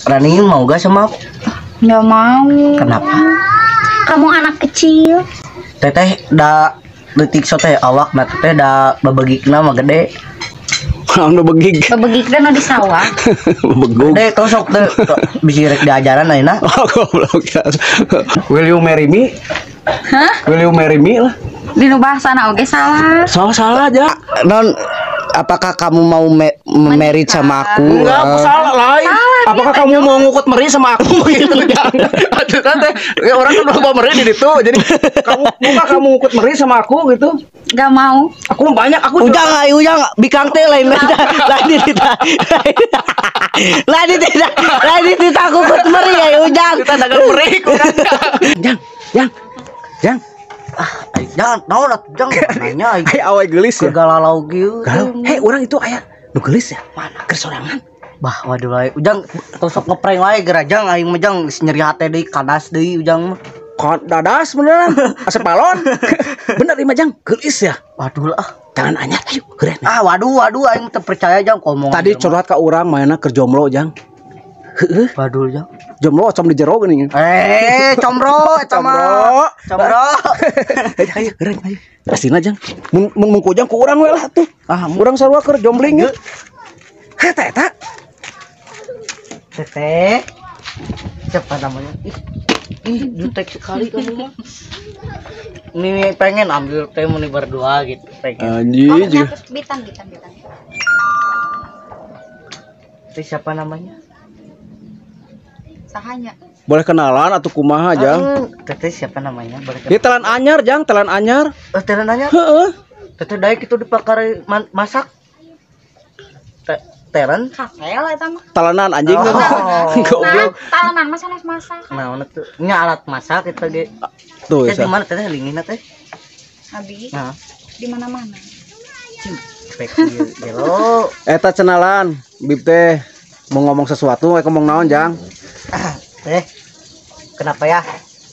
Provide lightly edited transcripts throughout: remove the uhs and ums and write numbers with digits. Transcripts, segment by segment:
Rani mau gak sama aku? Nggak mau. Kenapa? Kamu anak kecil. Teteh da detik so teh awak na teteh da babegikna mah gede. Anu begig. Bebegik dan di sawah. Begug. Dek tosok teh bisi rek diajaran ayeuna. Oh, goblok. Will you marry me? Hah? Will you marry me lah? Di nu bahasana oge salah. Salah aja. Non, apakah kamu mau merit sama aku? Enggak, aku salah lain. Apakah kamu mau ngukut meri sama aku begitu jangan. Tante, ya orang kan bawa meri di situ. Jadi kamu ngukut meri sama aku gitu. Gak mau. Aku banyak aku Ujang ai ujang bikang teh lain beda. Lain tidak aku ikut meri ya ujang. kita dagang meri Jang. Jangan naon atuh jang nanya Ai awe geulis ya. galalau kieu. Hei, orang itu aya nu geulis ya. Mana keur sorangan. Bah waduh lae ujang tosok ngeprank wae gerajang aing mah jang nyeri hate deui kadas deui ujang mah. Kon dadas beneran. Asep balon. Bener Ima Jang, geulis ya. Waduh lah. Jangan anyar ayo keren. Waduh aing teu percaya jang ngomong. Tadi curhat ka urang mainna keur jomblo Jang. Heeh, waduh jang. jomblo ocom di jero geuning. Combro. Ayo keren ayo. Asina Jang. Mun ku Jang ku urang we lah tuh. Urang sarua keur jombling ya. Eta. Teteh. Siapa namanya? Ih, jutek sekali kamu mah. Ini pengen ambil teh meni berdua gitu, pengen. Anjing juga. Bitan. Itu siapa namanya? Sahanya. Boleh kenalan atau kumaha Jang? Teteh siapa namanya? Boleh Ini telan anyar Jang, telan anyar. Teteh nanya. Heeh. Teteh daek itu dipakari masak. Teren? Kasel eta mah. Talenan anjing. Goblok. Talenan mah sanes masak. Nah, itu nya alat masak itu ge. Tuh Teh ya. di mana teteh lingina teh? Abi. Nah, Di mana-mana. spek gelo. Eta cenalan, Bib teh mau ngomong sesuatu, ngomong naon Jang? Teh. Kenapa ya?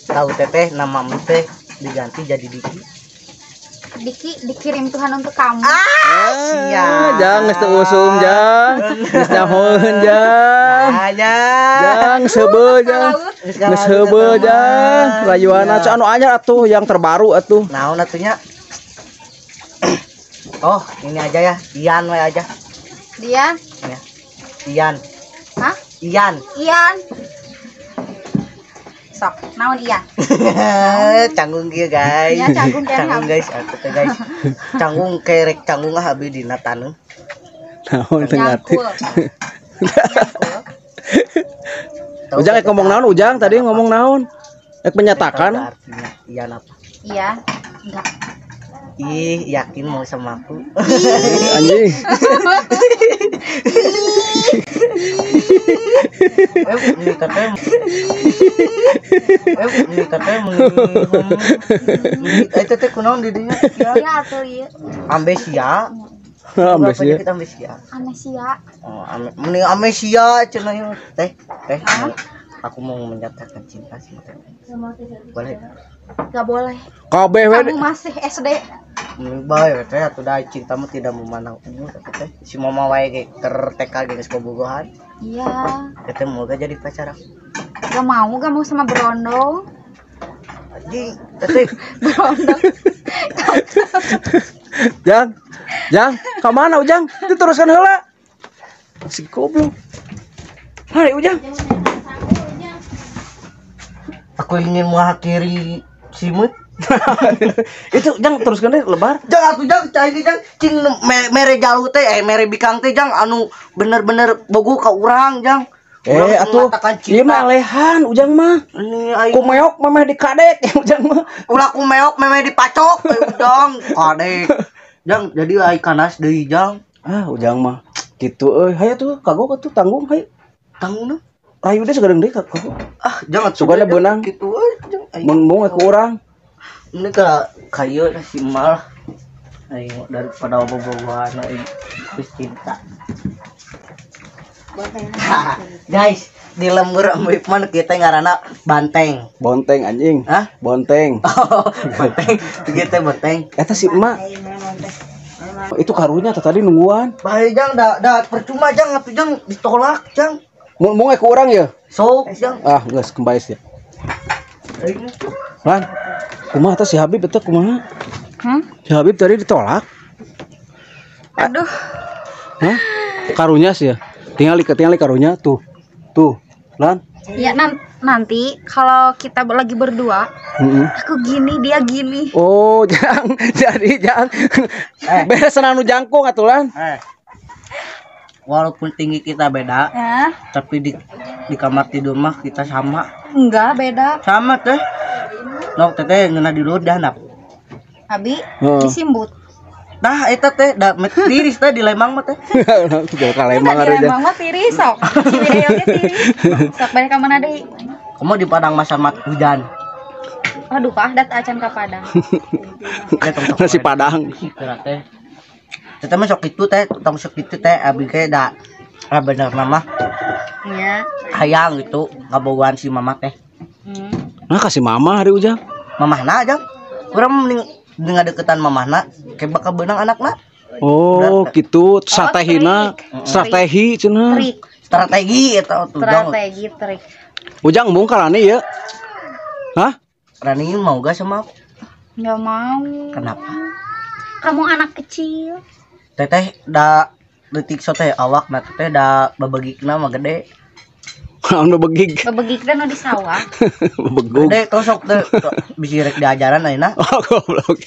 Tahu teteh nama teh diganti jadi Diki. Diki dikirim Tuhan untuk kamu. Siap. Jang geus teu usum Jang. Geus nyahoeun Jang. Jang sebeu Jang. Geus heubeul Jang. Rayuana anu anyar atuh yang terbaru atuh. Naon atunya? Oh, ini aja ya. Ian we aja. Dia? Ya. Ian. Hah? Ian. Sok, naon Ian? Canggung kieu guys. Ya, canggung kene, Canggung guys, aku teh guys. Canggung kerek canggung habis dina taneuh. Naon teu ngarti. Nyangkul. Ujang ngomong naon Ujang tadi ngomong naon? Menyatakan Artinya Ian apa? Iya. Enggak. Ih, yakin mau sama aku. anjing. Ini katanya itu teh kunaon di dinya? Iya atuh ieu. Ambesia. Ambesia. Kita ambesia. Amnesia. Oh, mending amnesia cenah ieu. Teh. Aku mau menyatakan cinta sama teh. Boleh? Gak boleh. Kabeh we. Kamu masih SD. Bae teh atuh da cinta mah tidak memandang umur teh. Si mama wae ge keur TK ge geus bobogohan. Iya. Teh mau gak jadi pacar aku. Gak mau sama berondong. Anjing, teh. Berondong. Jang, ka mana Ujang? Diteruskan heula. Si goblok. Hai Ujang. Aku ingin mengakhiri simut. Itu Jang teruskan deh lebar. Jang atuh jang cai jang cing mere jalu teh mere bikang teh jang anu bener-bener bogo ka urang jang. Atuh ieu mah alehan Ujang mah. Ini aing Ku meok memeh dikadek Ujang mah. ulah ku meok memeh dipacok jang kadek. Jang jadi ai kanas deui jang. Ujang mah kitu euy. Hayu tuh kagok atuh tanggung hayu. Tanggung Rayu deh segadeng deui kagok. Jangan sugana beunang. Kitu euy jang Mun ke urang. Ini kayu si mal. Ayo daripada bobogohan aing geus cinta. Guys, di lembur ambip mana kita ngaranna banteng. Bonteng anjing. Hah? Bonteng. Banteng. Kita banteng. Eta si emak. Itu karunya tadi nungguan. Bae jang da percuma jang atuh jang ditolak jang. Mau ke orang ya? Sok jang. Ah, geus kembais ya. Lan. Kumaha teh si Habib teh kumaha? Si Habib tadi ditolak. Aduh. Hah? Karunya sih ya. Tinggal karunya tuh. Tuh, Lan. Ya nanti kalau kita lagi berdua, aku gini, dia gini. Oh, Jang. Jadi Jang. Beresan anu jangkung atuh Lan. Walaupun tinggi kita beda, Ya. tapi di kamar tidur mah kita sama. Enggak, beda. Sama teh. Nok teh ngeuna di ludah nap. Abi Oh. disimbut. Nah, eta teh da tiris teh di Lembang mah teh. Tuh kalemang Ada ada yang Jang. mama tiris sok. Si video ge tiris. Sok balik ka mana deui? Kamu di Padang masa mat hujan. Aduh, Pak, dat acan ka Padang. Nasi Padang. Kira teh. Eta mah sok kitu teh, tong sok kitu teh abi ge da bener mama Ya. hayang gitu ngabogohan si mama teh. Nah kasih mama hari ujang. Mamahna aja. Urang mending ngadeketan mamahna kayak bakal benang anakna. Oh, gitu stratehina, strategi cenah. Trik, Strategi eta tuh dong. strategi trik. Ujang bungkal ane ya. Hah? Rani mau gak sama aku? Enggak mau. Kenapa? Kamu anak kecil. Teteh da detik so teh awak na teteh da babagikna mah gede. Anu begig. Bebegikna nu di sawah. Begug. Gede tosok teh bisi rek diajaran ayeuna. Oh, goblok.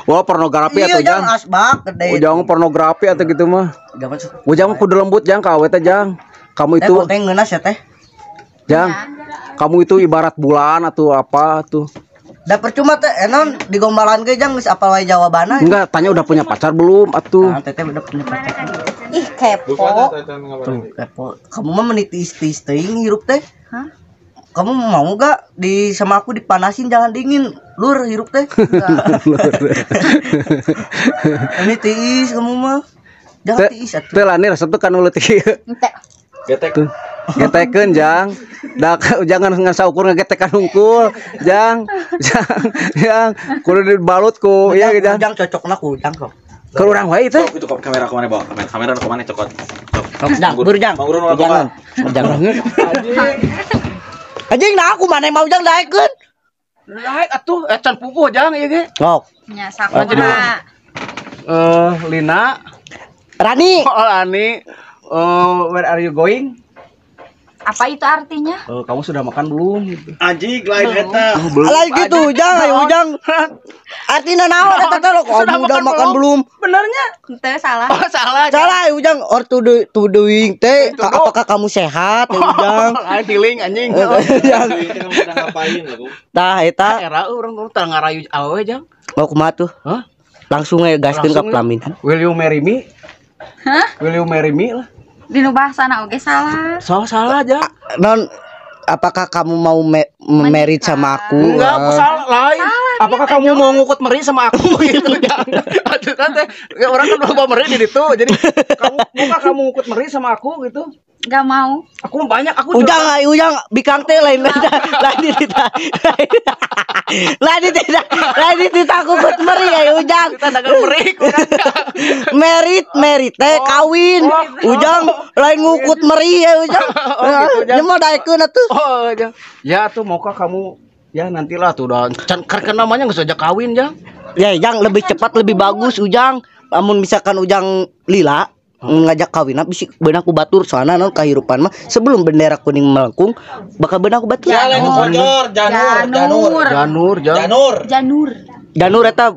Wah, pornografi Iya atuh jang Jang. asbak gede. Ujang pornografi atau gitu mah. Jangan sok. Ujang mah kudu lembut Jang ka awet teh Jang. Kamu Teh itu teh ngeunas ya teh. Jang. Kamu itu ibarat bulan atau apa tuh? Da percuma teh enon digombalan ge jang geus apal wae jawabanna. Enggak, tanya udah punya pacar belum atuh? Nah, teteh udah punya pacar. Ih, kepo. Tuh, kepo. Kamu mah menitis-tis teuing hirup teh. Hah? Kamu mau gak di sama aku dipanasin jangan dingin lur hirup teh. Ini tiis kamu mah jangan tiis atuh. Teu lani resep tuh kan ulet ieu. Ente. Getek. Getekeun Jang. Da jangan ngan saukur ngagetekan hungkul. Jang. Jang. Kudu dibalut ku ieu Jang. Ujang cocokna ku ujang kok. Ke urang wae teh. Itu kamera kemana bawa? Kamera kemana cokot? Ujang burjang. Ujangan. Ujangan. Anjing nah aku mana mau ujang daekeun. Naik atuh can pupuh Jang ieu ge. Sok. Nya sakumaha. Lina. Rani. Oh, Lani. Where are you going? Apa itu artinya? Kamu sudah makan belum? Anjing lain eta. Lain gitu ujang ayo ujang. Artina naon eta teh lo kamu udah makan belum? Benernya? Ente salah. Oh, salah. Salah ujang or to doing teh apakah kamu sehat ujang? Lain feeling anjing. Ujang. Kamu sedang ngapain lu? Tah eta Era urang teu ngarayu awewe Jang. mau kumaha tuh? Hah? Langsung aja gaskeun ka Langsung, pelaminan. Will you marry me? Hah? Will you marry me lah. Di nu bahasana oge salah. Salah aja. Non apakah kamu mau merit sama aku? Enggak, aku salah lain. Apakah kamu mau ngukut meri sama aku gitu Jang? Aduh kan teh orang kan belum mau meri di situ. Jadi kamu ngukut meri sama aku gitu. Enggak mau. Aku banyak aku Ujang ayo ujang bikang teh lain tidak aku ikut meri ya ujang. kita dagang meri Merit teh kawin. Ujang lain ngukut meri ya ujang. Nya mah daekeun atuh. Oh, Jang. Ya tuh maukah kamu ya nantilah tuh udah kan namanya nggak saja kawin Jang. Ya Jang lebih cepat lebih bagus ujang. Amun misalkan ujang lila ngajak kawin bisi beuna ku batur soalna naon kahirupan mah sebelum bendera kuning melengkung bakal beuna ku batur. Ya lain bocor, Janur Jang. Janur eta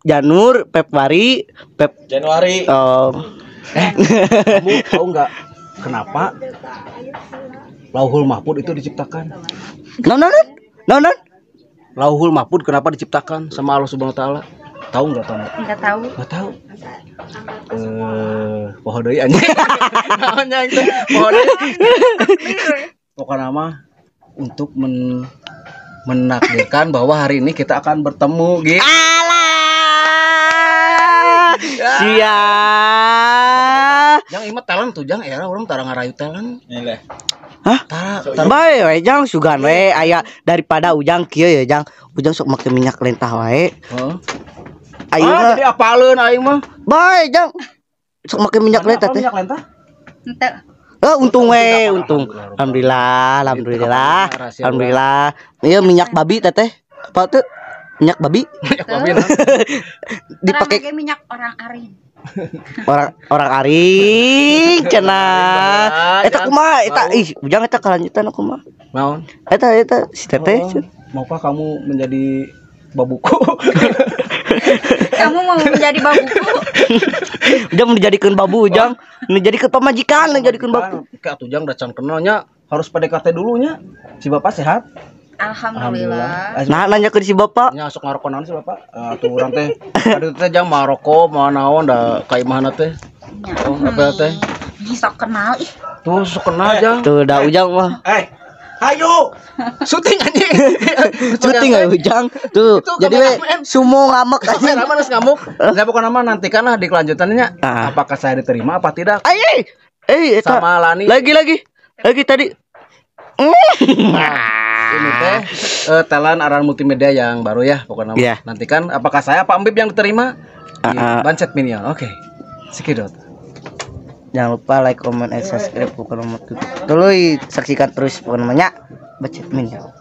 Janur Februari Januari. Kamu tahu nggak kenapa Lauhul Mahfud itu diciptakan? non Lauhul Mahfud kenapa diciptakan sama Allah Subhanahu Wa Taala? Tahu nggak kamu? Enggak tahu. Nggak tahu. Pohon deui anjing. Namanya itu pohon deui. Pokoknya mah untuk menakdirkan bahwa hari ini kita akan bertemu gitu. Sia. Jang imah talent tuh Jang era orang tara ngarayu talent. Ini Hah? Tara Bae we Jang sugan we aya daripada ujang kieu ya Jang. Ujang sok make minyak lentah wae. Heeh. Ayo mah Jadi apaleun aing mah. bae Jang. Sok make minyak lentah teh. Minyak lentah? Ente. Untung untung. Alhamdulillah. Alhamdulillah. Iya minyak babi teteh. Apa tuh? Minyak babi. Dipakai minyak orang aring. orang aring cenah. Eta kumaha eta ujang eta kelanjutan aku mah. Naon? Eta si teteh. Maukah kamu menjadi babuku? Kamu mau menjadi babuku? Ujang menjadikan babu ujang, menjadikan pemajikan, menjadikan babu. Kayak atuh Jang dacan kenalnya harus PDKT dulunya. Si Bapak sehat? Alhamdulillah. Nah nanya ke si Bapak. Nya sok ngarokok naon sih Bapak? Atuh urang teh. Aduh teh Jang maroko, mau naon da ka imahna teh. Oh, apa teh? Bisa kenal ih. Tuh sok kenal Jang. Tuh dah ujang mah. Ayo. Syuting anjing. Syuting ya ujang. Tuh jadi we sumo ngamek aja. Kamera mana ngamuk? Saya bukan nama nanti karena di kelanjutannya apakah saya diterima apa tidak? Eta. Sama Lani. Lagi tadi. Ini teh talent Aran Multimedia yang baru ya pokoknya. Yeah. Nantikan apakah saya Pak Ambib yang diterima di Bancet Minion. Oke. Sekidot. Jangan lupa like, comment, and subscribe. Pokoknya tuluy saksikan terus pokoknya Bancet Minion.